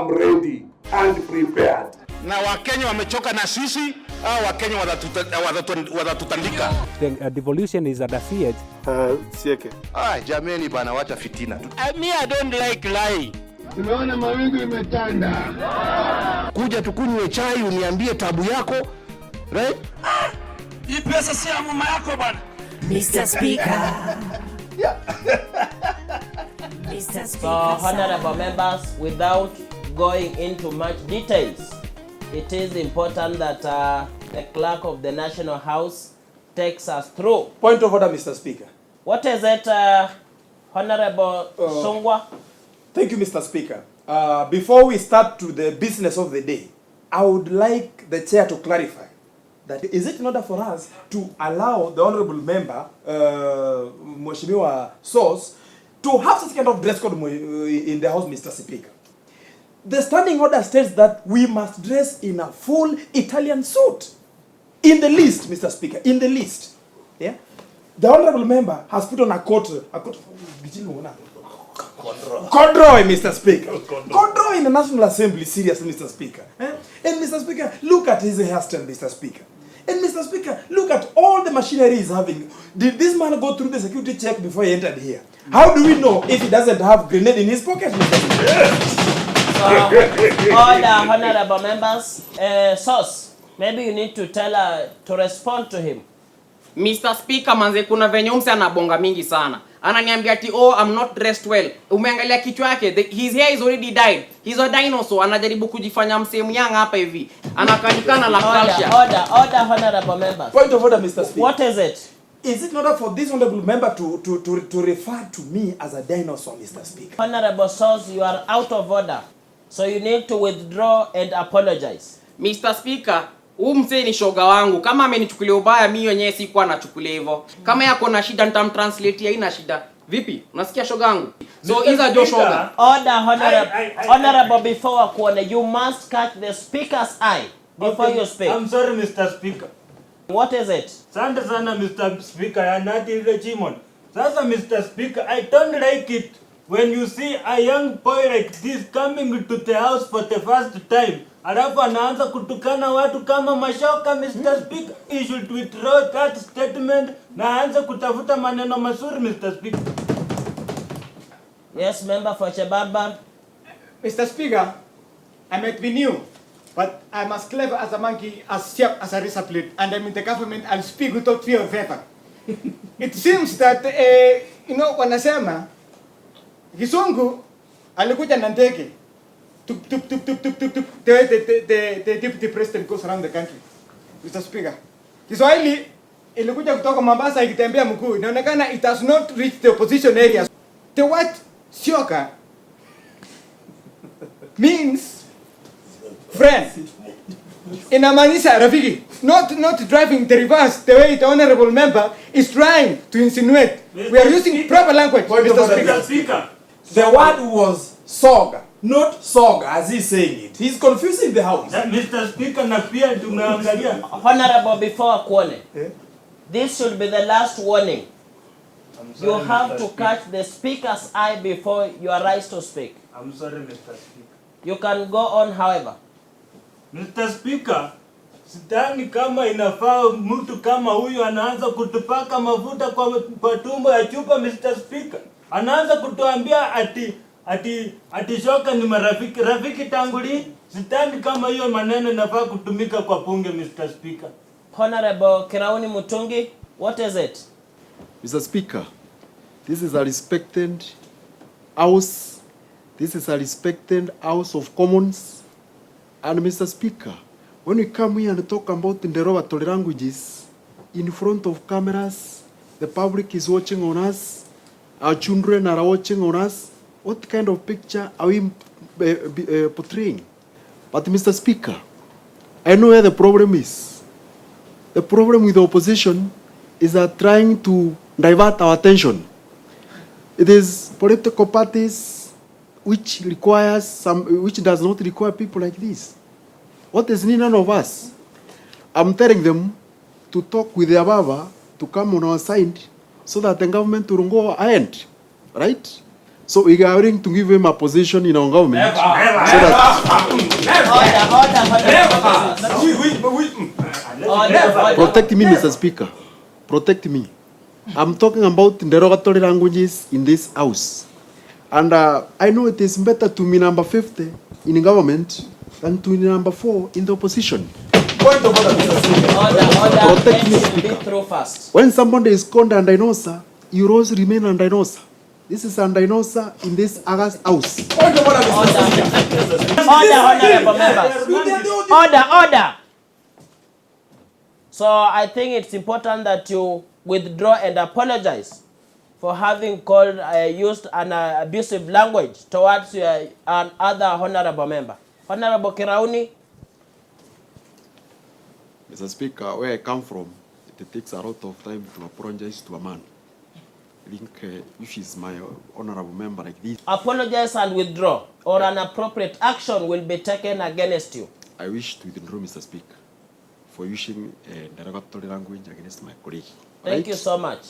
am ready and prepared. Na Wakenya wamechoka na sisi au Wakenya watatutandika? The devolution is at a siege. Sieke. Jameni bana, wacha fitina. I don't like lying. Tumeona mawingu imetanda. Kuja tukunywe chai uniambie tabu yako, right? Hii pesa si ya mama yako bana. Mr. Speaker. Mr. Speaker. So, honorable members, without going into much details, it is important that the clerk of the National House takes us through. Point of order, Mr. Speaker. What is it, Honorable Songwa? Thank you, Mr. Speaker. Before we start to the business of the day, I would like the chair to clarify that is it in order for us to allow the honorable member, Mheshimiwa Source, to have such kind of dress code in the House, Mr. Speaker. The standing order states that we must dress in a full Italian suit. In the list, Mr. Speaker, in the list. Yeah? The honorable member has put on a coat corduroy, Mr. Speaker. Corduroy in the National Assembly, seriously, Mr. Speaker. And Mr. Speaker, look at his hairstyle, Mr. Speaker. And Mr. Speaker, look at all the machinery he's having. Did this man go through the security check before he entered here? How do we know if he doesn't have grenade in his pocket, Mr. Speaker? All the honorable members, Source, maybe you need to to respond to him. Mr. Speaker, manze kuna venye umse anabonga mingi sana. Ananiambia ati I'm not dressed well. Umeangalia kichwa yake, his hair is already dyed. He's a dinosaur. Anajaribu kujifanya msemu young hapa hivi. Anakanikana la culture. Order, honorable members. Point of order, Mr. Speaker. What is it? Is it not for this honorable member to refer to me as a dinosaur, Mr. Speaker? Honorable Source, you are out of order. So you need to withdraw and apologize. Mr. Speaker, mse ni shoga wangu. Kama amenichukulia ubaya mimi yenyewe sikuwa nachukulia hivyo. Kama yako na shida nitamtranslate, haina shida. Vipi? Unasikia shoga wangu? So iza jo shoga. Order, honorable before kuone, you must catch the speaker's eye before you speak. I'm sorry, Mr. Speaker. What is it? Sante sana, Mr. Speaker. Yanati ile chimon. Sasa, Mr. Speaker, I don't like it when you see a young boy like this coming to the house for the first time. Alafu anaanza kutukana watu kama mashoka, Mr. Speaker. He should withdraw that statement na aanze kutafuta maneno mazuri, Mr. Speaker. Yes, member for Chebaba. Mr. Speaker, I might be new, but I'm as clever as a monkey, as sharp as a razor blade, and I'm in the government. I'll speak without fear of favor. It seems that, wanasema, Kisungu alikuja na ndege. The way the deputy president goes around the country, Mr. Speaker. Kiswahili ilikuja kutoka Mombasa ikitembea mkuu. Inaonekana it has not reached the opposition areas. The word shoka means friend. Inamaanisha rafiki. Not driving the reverse the way the honorable member is trying to insinuate. We are using proper language, Mr. Speaker. The word was soga, not soga, as he's saying it. He's confusing the house. Mr. Speaker, na pia tumeangalia. Honorable before kuone. This should be the last warning. You have to catch the speaker's eye before you are right to speak. I'm sorry, Mr. Speaker. You can go on, however. Mr. Speaker, sidhani kama inafaa mtu kama huyu anaanza kutupaka mafuta kwa tumbo ya chupa, Mr. Speaker. Anaanza kutuambia ati shoka ni marafiki. Rafiki tanguli, sidhani kama hiyo maneno inafaa kutumika kwa bunge, Mr. Speaker. Honorable Kirauni Mutungi, what is it? Mr. Speaker, this is a respected house. This is a respected House of Commons. And Mr. Speaker, when we come here and talk about the derogatory languages in front of cameras, the public is watching on us, our children are watching on us, what kind of picture are we portraying? But Mr. Speaker, I know where the problem is. The problem with the opposition is that trying to divert our attention. It is political parties which does not require people like this. What is needed of us? I'm telling them to talk with the Ababa to come on our side so that the government will go ahead, right? So we are willing to give him a position in our government. Never. Protect me, Mr. Speaker. Protect me. I'm talking about derogatory languages in this house. And I know it is better to be number 50 in government than to be number 4 in the opposition. Order, Protect me, Speaker. through fast. When somebody is called an dinosaur, you always remain a dinosaur. This is a dinosaur in this August house. Order, honorable members. Order. So I think it's important that you withdraw and apologize for having used an abusive language towards another honorable member. Honorable Kirauni. Mr. Speaker, where I come from, it takes a lot of time to apologize to a man. I think if she's my honorable member like this. Apologize and withdraw, or an appropriate action will be taken against you. I wish to withdraw, Mr. Speaker, for using derogatory language against my colleague. Thank you so much.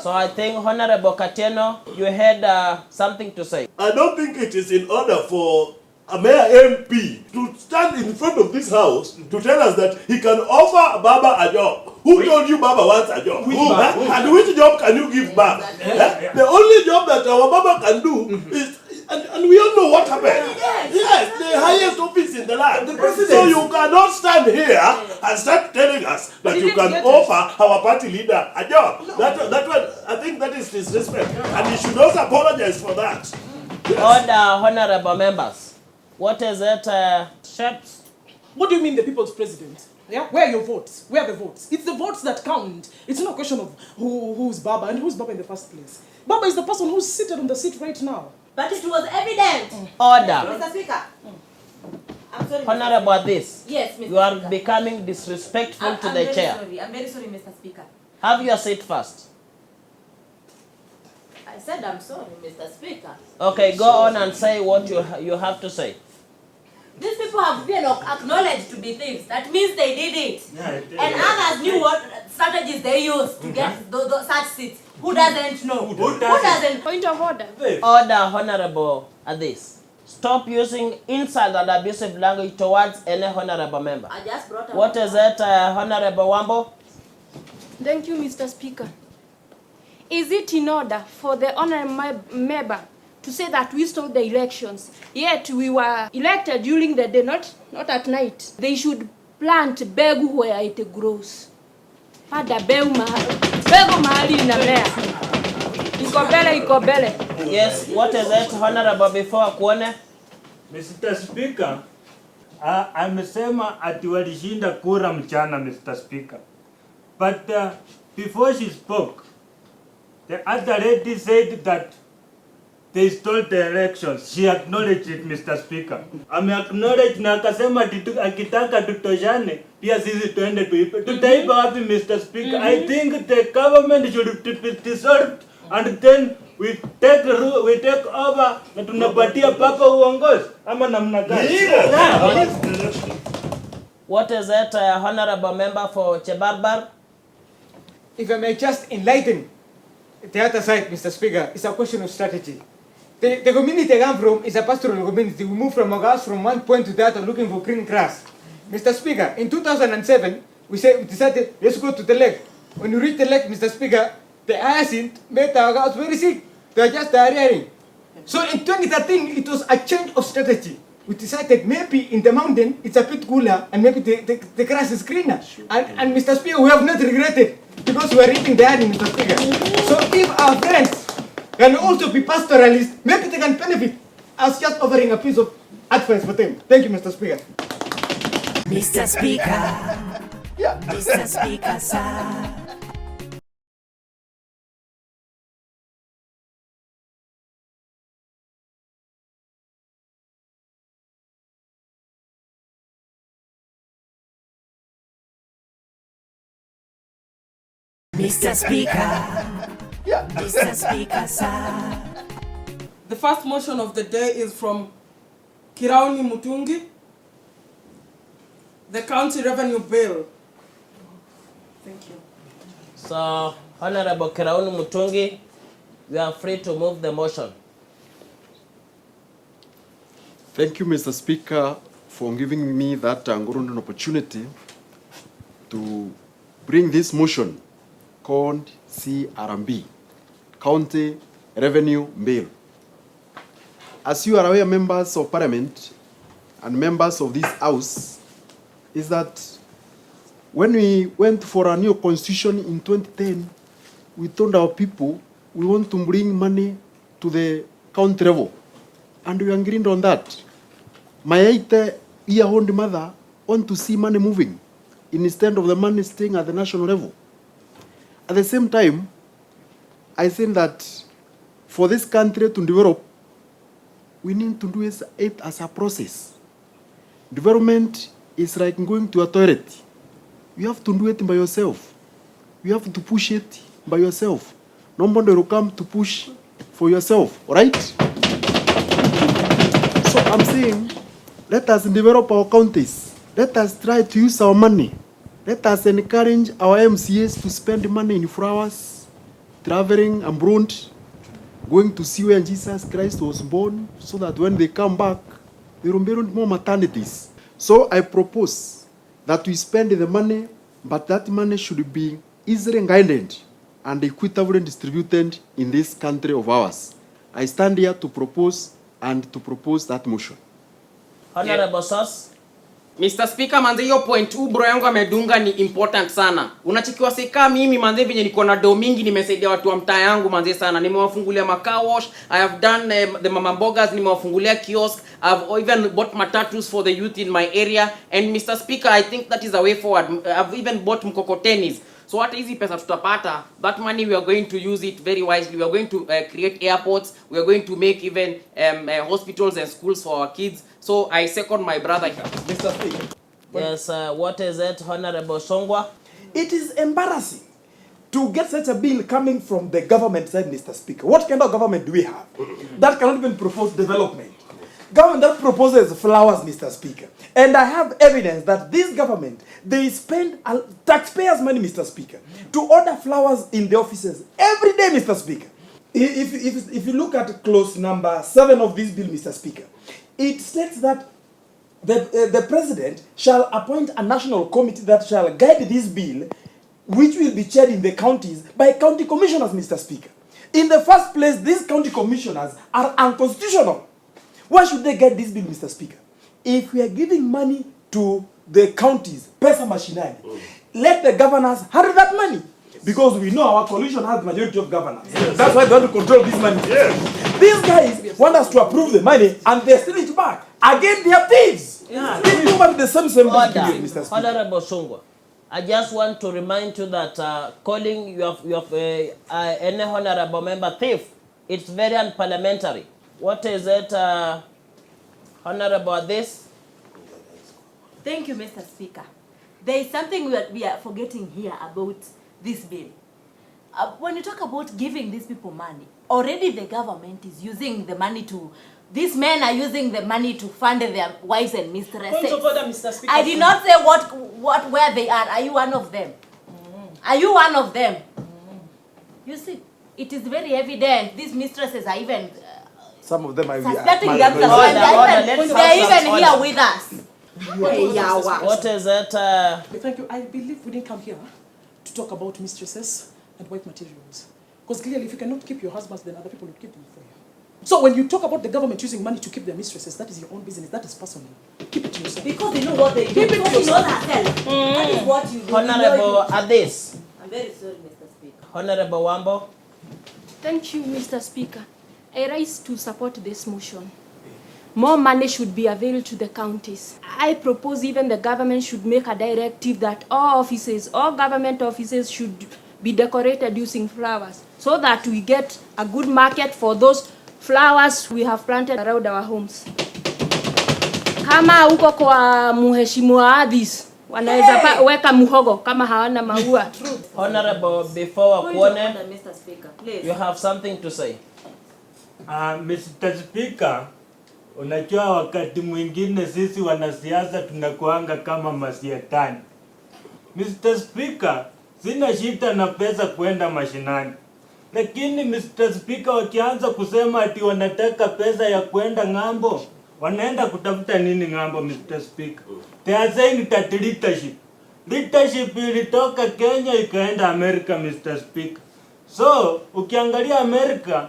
So I think Honorable Katieno, you had something to say. I don't think it is in order for a mayor MP to stand in front of this house to tell us that he can offer Baba a job. Who told you Baba wants a job? And which job can you give Baba? The only job that our Baba can do is, and we all know what happened. Yes, the highest office in the land. So you cannot stand here and start telling us that you can offer our party leader a job. That one, I think that is disrespect. And he should also apologize for that. Yes. Order, honorable members. What is it, Sheps? What do you mean the people's president? Yeah? Where are your votes? Where are the votes? It's the votes that count. It's not a question of who's Baba and who's Baba in the first place. Baba is the person who's seated on the seat right now. But it was evident. Order. Mr. Speaker. I'm sorry. Honorable at this. Yes, Mr. You are Speaker. becoming disrespectful to the chair. I'm very sorry, Mr. Speaker. Have your seat first. I said I'm sorry, Mr. Speaker. Okay, go on and say what you have to say. These people have been acknowledged to be thieves. That means they did it. And others knew what strategies they used to get such seats. Who doesn't know? Who doesn't? Point of order. Order, honorable at this. Stop using insult and abusive language towards any honorable member. I just brought up. What is it, Honorable Wambo? Thank you, Mr. Speaker. Is it in order for the honorable member to say that we stole the elections, yet we were elected during the day, not at night? They should plant begu where it grows. Pada begu mahali inamea. Iko bele. Yes, what is it, honorable, before kuone? Mr. Speaker, amesema ati walishinda kura mchana, Mr. Speaker. But before she spoke, the other lady said that they stole the elections. She acknowledged it, Mr. Speaker. Acknowledged na akasema akitaka tutoshane, pia sisi tuende tuipe. Tutaipa wapi, Mr. Speaker? I think the government should be dissolved and then we take over na tunapatia papa uongozi ama namna gani? What is it, honorable member for Chebarbar? If I may just enlighten the other side, Mr. Speaker, it's a question of strategy. The community I come from is a pastoral community. We move from our house from one point to the other looking for green grass. Mr. Speaker, in 2007, we decided, let's go to the lake. When we reached the lake, Mr. Speaker, the hyacinth made our house very sick. They are just diarrheaing. So in 2013, it was a change of strategy. We decided maybe in the mountain, it's a bit cooler, and maybe the grass is greener. And Mr. Speaker, we have not regretted, because we are eating the honey, Mr. Speaker. So if our friends can also be pastoralists, maybe they can benefit as just offering a piece of advice for them. Thank you, Mr. Speaker. Mr. Speaker. Mr. Speaker, sir. Mr. Speaker. Mr. Speaker, sir. The first motion of the day is from Kirauni Mutungi, the county revenue bill. Thank you. So, Honorable Kirauni Mutungi, you are free to move the motion. Thank you, Mr. Speaker, for giving me that golden opportunity to bring this motion called CRMB, County Revenue Bill. As you are aware, members of Parliament and members of this House, is that when we went for a new constitution in 2010, we told our people we want to bring money to the county level, and we agreed on that. My 8-year-old mother want to see money moving instead of the money staying at the national level. At the same time, I think that for this country to develop, we need to do it as a process. Development is like going to a toilet. You have to do it by yourself. You have to push it by yourself. Nobody will come to push for yourself, all right? So I'm saying, let us develop our counties. Let us try to use our money. Let us encourage our MCAs to spend money in flowers, traveling abroad, going to see where Jesus Christ was born, so that when they come back, there will be more maternities. So I propose that we spend the money, but that money should be easily guided and equitably distributed in this country of ours. I stand here to propose that motion. Honorable Source. Mr. Speaker, manze hiyo point bro yangu amedunga ni important sana. Unachikiwa sika mimi manze venye niko na do mingi nimesaidia watu wa mtaa yangu manze sana. Nimewafungulia car wash, I have done the mama mbogas, nimewafungulia kiosk, I've even bought matatus for the youth in my area, and Mr. Speaker, I think that is a way forward. I've even bought mkokotenis. So what easy pesa tutapata, that money we are going to use it very wisely. We are going to create airports, we are going to make even hospitals and schools for our kids. So I second my brother here. Mr. Speaker. Yes, what is it, Honorable Songwa? It is embarrassing to get such a bill coming from the government side, Mr. Speaker. What kind of government do we have that cannot even propose development? Government that proposes flowers, Mr. Speaker. And I have evidence that this government, they spend taxpayers' money, Mr. Speaker, to order flowers in the offices every day, Mr. Speaker. If you look at clause number 7 of this bill, Mr. Speaker, it states that the president shall appoint a national committee that shall guide this bill, which will be chaired in the counties by county commissioners, Mr. Speaker. In the first place, these county commissioners are unconstitutional. Why should they get this bill, Mr. Speaker? If we are giving money to the counties, pesa machinari, let the governors handle that money. Because we know our coalition has the majority of governors. Yes. That's why they want to control this money. Yes. These guys want us to approve the money and they steal it back. Again, they are thieves. Yeah. They do about the same period, Mr. Speaker. Honorable Songwa, I just want to remind you that calling you have any honorable member thief, it's very unparliamentary. What is it, Honorable this? Thank you, Mr. Speaker. There is something that we are forgetting here about this bill. When you talk about giving these people money, already the government is using the money to, these men are using the money to fund their wives and mistresses. Point of order, Mr. Speaker. I did not say where they are. Are you one of them? Are you one of them? You see, it is very evident these mistresses are even some of them are suspecting themselves. They are even here with us. What is it? Thank you. I believe we didn't come here to talk about mistresses and white materials. Because clearly, if you cannot keep your husbands, then other people will keep them for you. So when you talk about the government using money to keep their mistresses, that is your own business. That is personal. Keep it to yourself. Because they know what they do. Keep it to yourself. That is what you do. Honorable Adis. I'm very sorry, Mr. Speaker. Honorable Wambo. Thank you, Mr. Speaker. I rise to support this motion. More money should be available to the counties. I propose even the government should make a directive that all government offices should be decorated using flowers so that we get a good market for those flowers we have planted around our homes. Kama huko kwa mheshimiwa Adis, wanaweza weka muhogo kama hawana maua. Honorable, before Kwone, Mr. Speaker, please. You have something to say. Mr. Speaker, unajua wakati mwingine sisi wanasiasa tunakuanga kama masietani. Mr. Speaker, sina shida na pesa kwenda mashinani. Lakini Mr. Speaker, wakianza kusema ati wanataka pesa ya kwenda ng'ambo, wanaenda kutafuta nini ng'ambo, Mr. Speaker? They are saying that leadership ilitoka Kenya ikaenda America, Mr. Speaker. So, ukiangalia America,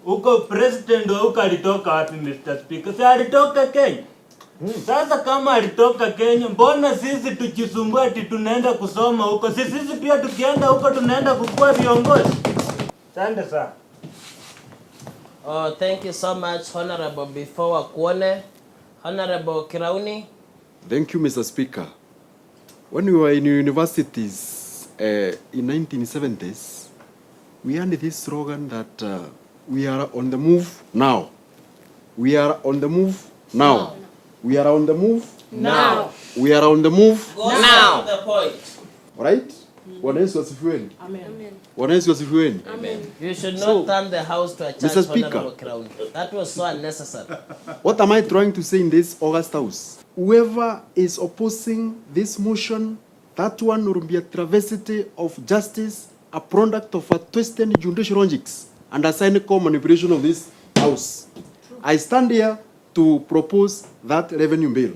uko president wa uko alitoka wapi, Mr. Speaker? Si alitoka Kenya. Sasa kama alitoka Kenya, mbona sisi tujisumbua ati tunaenda kusoma huko? Sisi pia tukienda huko tunaenda kukua viongozi. Asante sana. Oh, thank you so much, Honorable Before Wakuone. Honorable Kirauni. Thank you, Mr. Speaker. When we were in universities in 1970s, we had this slogan that we are on the move now. We are on the move now. We are on the move now. We are on the move now. The point. Right? Bwana Yesu asifiwe. Amen. Bwana Yesu asifiwe. Amen. You should not turn the house to a church, Mr. Speaker. Honorable Kirauni. That was so unnecessary. What am I trying to say in this August House? Whoever is opposing this motion, that one will be a travesty of justice, a product of a twisted judicial logics, and a cynical manipulation of this House. I stand here to propose that revenue bill.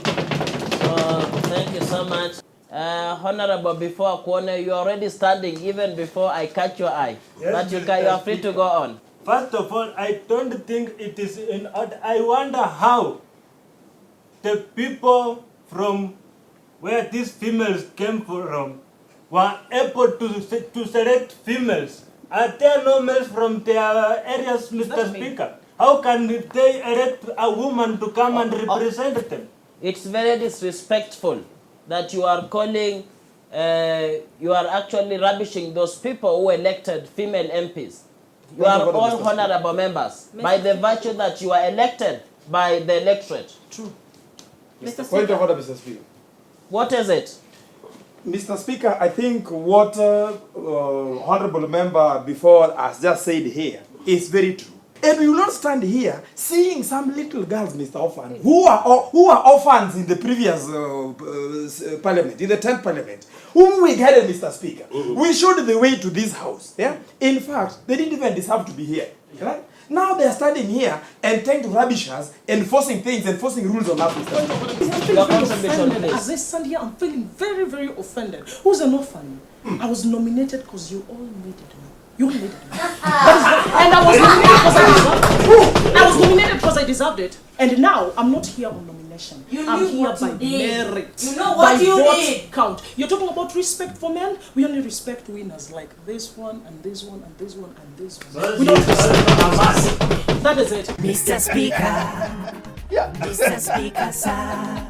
Thank you so much. Honorable Before Wakuone, you are already standing even before I catch your eye. Yes, but you are free to go on. First of all, I don't think it is in order. I wonder how the people from where these females came from were able to select females. Are there no males from their areas, Mr. Speaker? How can they elect a woman to come and represent them? It's very disrespectful that you are calling, you are actually rubbishing those people who elected female MPs. You are all honorable members by the virtue that you are elected by the electorate. True. Point of order, Mr. Speaker. What is it? Mr. Speaker, I think what honorable member before has just said here is very true. And we will not stand here seeing some little girls, Mr. Orphan, who are orphans in the previous parliament, in the 10th parliament, whom we guided, Mr. Speaker. We showed the way to this house. Yeah? In fact, they didn't even deserve to be here. Right? Now they are standing here and trying to rubbish us, enforcing things, enforcing rules on us, Mr. Speaker. As I stand here, I'm feeling very, very offended. Who's an orphan? I was nominated because you all needed me. You all needed me. And I was nominated because I deserved it. I was nominated because I deserved it. And now, I'm not here on nomination. I'm here by merit. You know what you did. Count. You're talking about respect for men. We only respect winners like this one and this one and this one and this one. We don't respect. That is it. Mr. Speaker. Yeah. Mr. Speaker, sir.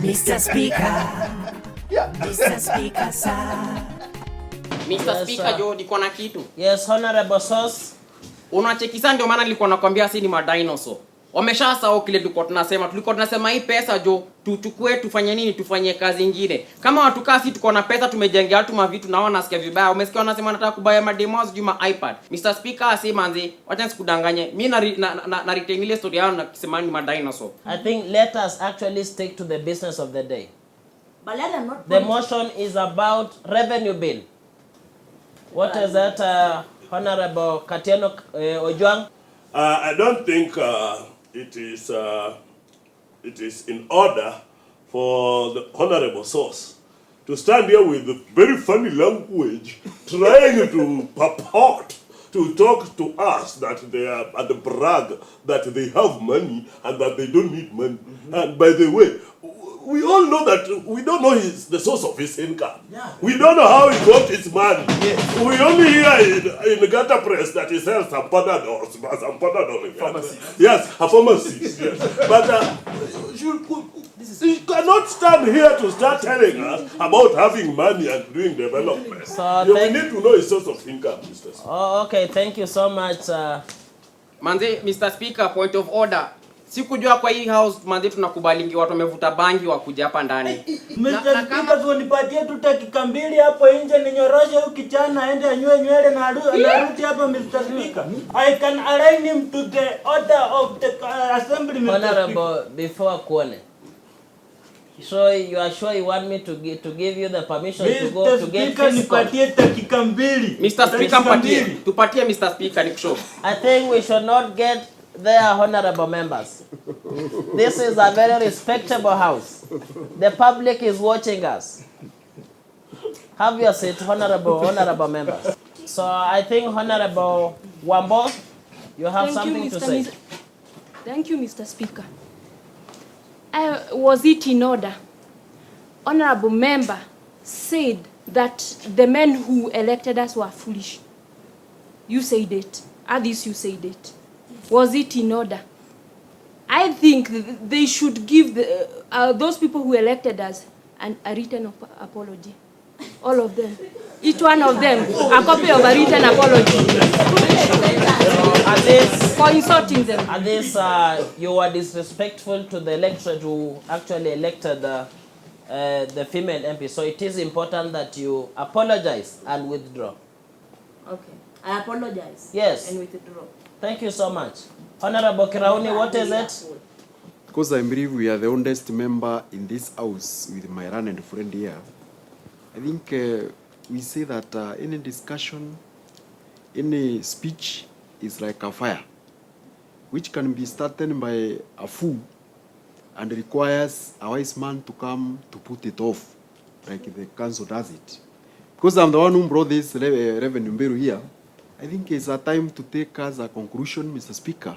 Mr. Speaker. Yeah. Mr. Speaker, sir. Mr. Speaker, jo niko na kitu. Yes, honorable source. Unachekisa ndio maana nilikuwa nakwambia si ni madinosaur. Wameshasahau kile tulikuwa tunasema hii pesa jo tuchukue tufanye nini, tufanye kazi nyingine. Kama watu kasi tuko na pesa tumejengea watu mavitu na wanasikia vibaya. Umesikia wanasema nataka kubaya mademos juu ma iPad. Mr. Speaker asema manzi, wacha nisikudanganye. Mimi na retain ile story yao na kusema ni madinosaur. I think let us actually stick to the business of the day. But let them not. The motion is about revenue bill. What is that, Honorable Katiano Ojwang? I don't think it is in order for the honorable source to stand here with very funny language trying to purport to talk to us that they are at the brag that they have money and that they don't need money. And by the way, we all know that we don't know the source of his income. Yeah. We don't know how he got his money. Yes. We only hear in the gutter press that he sells some Panadol. Yes, a pharmacist. Yes. But you cannot stand here to start telling us about having money and doing development. So we need to know his source of income, Mr. Oh, okay. Thank you so much, Manze, Mr. Speaker, point of order. Sikujua kwa hii house manze tunakubalingi watu wamevuta bangi wakuja hapa ndani. Mr. Speaker, so nipatie tu dakika 2 hapo nje ninyoroshe huyu kijana aende anywe nywele na arudi hapa Mr. Speaker. I can align him to the order of the assembly, Mr. Honorable, before kuone. So you are sure you want me to give you the permission to go to get physical? Nipatie dakika 2. Mr. Speaker, tupatie Mr. Speaker nikushow. I think we should not get there, honorable members. This is a very respectable house. The public is watching us. Have your seat, honorable members. So I think Honorable Wambo, you have something to say. Thank you, Mr. Speaker. Was it in order? Honorable member said that the men who elected us were foolish. You said it. At least you said it. Was it in order? I think they should give those people who elected us a written apology. All of them. Each one of them a copy of a written apology. For insulting them. At this, you were disrespectful to the electorate who actually elected the female MP. So it is important that you apologize and withdraw. Okay. I apologize. Yes. And withdraw. Thank you so much. Honorable Kirauni, what is it? Because I believe we are the oldest member in this house with my learned friend here. I think we say that any discussion, any speech is like a fire, which can be started by a fool and requires a wise man to come to put it off, like the council does it. Because I'm the one who brought this Reverend Mberu here, I think it's a time to take as a conclusion, Mr. Speaker.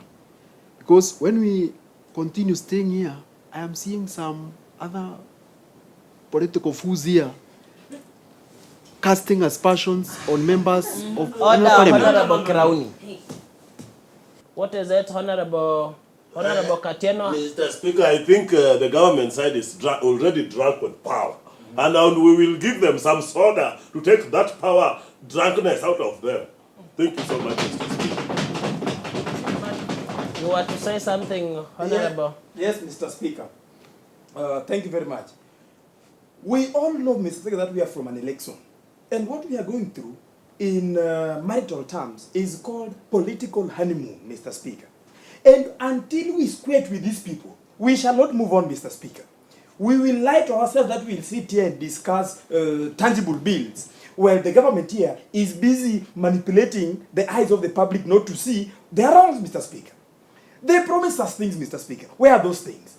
Because when we continue staying here, I am seeing some other political fools here casting aspersions on members of Parliament. Honorable Kirauni. What is it, Honorable Katieno? Mr. Speaker, I think the government side is already drunk with power. And we will give them some soda to take that power drunkenness out of them. Thank you so much, Mr. Speaker. You want to say something, Honorable? Yes, Mr. Speaker. Thank you very much. We all know, Mr. Speaker, that we are from an election. And what we are going through in marital terms is called political honeymoon, Mr. Speaker. And until we square with these people, we shall not move on, Mr. Speaker. We will lie to ourselves that we will sit here and discuss tangible bills, while the government here is busy manipulating the eyes of the public not to see their wrongs, Mr. Speaker. They promised us things, Mr. Speaker. Where are those things?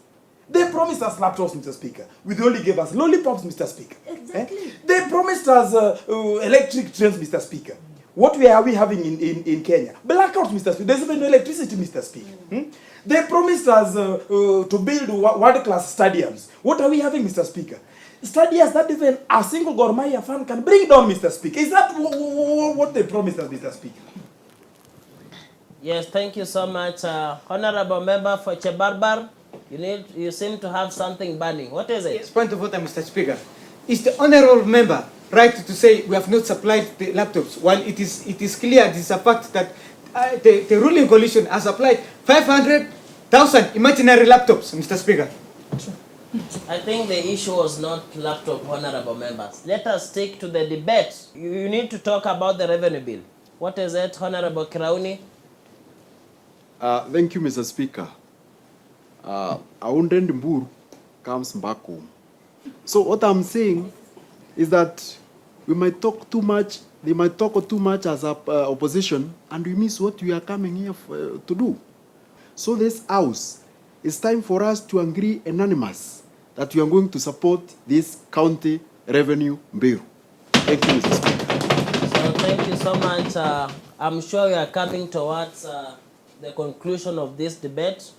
They promised us laptops, Mr. Speaker. They only gave us lollipops, Mr. Speaker. Exactly. They promised us electric trains, Mr. Speaker. What are we having in Kenya? Blackouts, Mr. Speaker. There's even no electricity, Mr. Speaker. They promised us to build world-class stadiums. What are we having, Mr. Speaker? Stadiums that even a single Gor Mahia fan can bring down, Mr. Speaker. Is that what they promised us, Mr. Speaker? Yes, thank you so much. Honorable Member for Chebarbar, you seem to have something burning. What is it? Yes, point of order, Mr. Speaker. Is the honorable member right to say we have not supplied the laptops, while it is clear, it is a fact that the ruling coalition has applied 500,000 imaginary laptops, Mr. Speaker? I think the issue was not laptop, honorable members. Let us stick to the debate. You need to talk about the revenue bill. What is it, Honorable Kirauni? Thank you, Mr. Speaker. Aunde Mburu comes back home. So what I'm saying is that we might talk too much, they might talk too much as opposition, and we miss what we are coming here to do. So this house, it's time for us to agree unanimous that we are going to support this county revenue bill. Thank you, Mr. Speaker. So thank you so much. I'm sure we are coming towards the conclusion of this debate.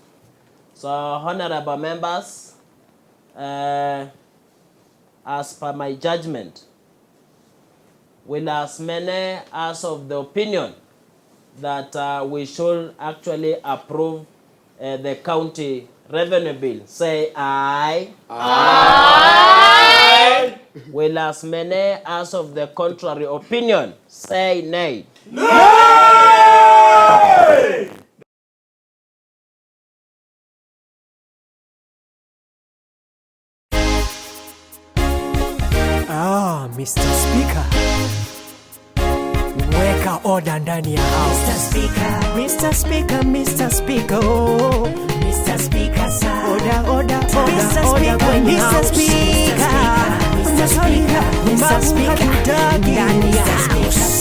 So honorable members, as per my judgment, will as many as of the opinion that we should actually approve the county revenue bill, say aye. Aye. Will as many as of the contrary opinion, say nay. Nay. Mr. Speaker, weka order ndani ya house. Mr. Speaker, Mr. Speaker, Mr. Speaker, oh. Mr. Speaker, sir. Order, Mr. Speaker, Mr. Speaker, Mr. Speaker, Mr. Speaker, ndani ya house.